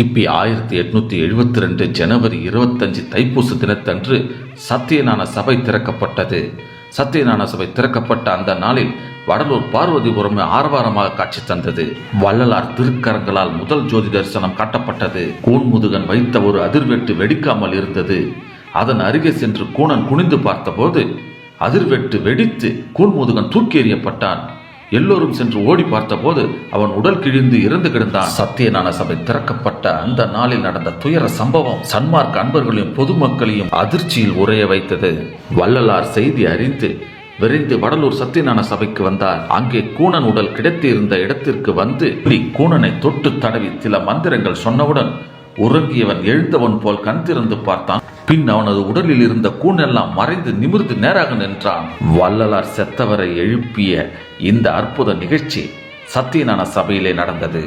கிபி 1872 ஜனவரி 25 தைப்பூச தினத்தன்று சத்தியஞான சபை திறக்கப்பட்டது. சத்தியஞான சபை திறக்கப்பட்ட அந்த நாளில் வடலூர் பார்வதிபுரம் ஆரவாரமாக காட்சி தந்தது. வள்ளலார் திருக்கரங்களால் முதல் ஜோதி தரிசனம் காட்டப்பட்டது. கூன்முதுகன் வைத்த ஒரு அதிர்வெட்டு வெடிக்காமல் இருந்தது. அதன் அருகே சென்று கூணன் குனிந்து பார்த்தபோது அதிர்வெட்டு வெடித்து கூன்முதுகன் தூக்கி எறியப்பட்டான். எல்லோரும் சென்று ஓடி பார்த்தபோது அவன் உடல் கிழிந்து இறந்து கிடந்தான். சத்தியஞான சபை திறக்கப்பட்ட அந்த நாளில் நடந்த துயர சம்பவம் சன்மார்க்க அன்பர்களையும் பொதுமக்களையும் அதிர்ச்சியில் உறைய வைத்தது. வள்ளலார் செய்தி அறிந்து விரைந்து வடலூர் சத்தியஞான சபைக்கு வந்தார். அங்கே கூணன் உடல் கிடைத்து இருந்த இடத்திற்கு வந்து கூணனை தொட்டு தடவி சில மந்திரங்கள் சொன்னவுடன் உறங்கியவன் எழுந்தவன் போல் கண் திறந்து பார்த்தான். பின் அவனது உடலில் இருந்த கூணெல்லாம் மறைந்து நிமிர்ந்து நேராக நின்றான். வள்ளலார் செத்தவரை எழுப்பிய இந்த அற்புத நிகழ்ச்சி சத்தியஞான சபையிலே நடந்தது.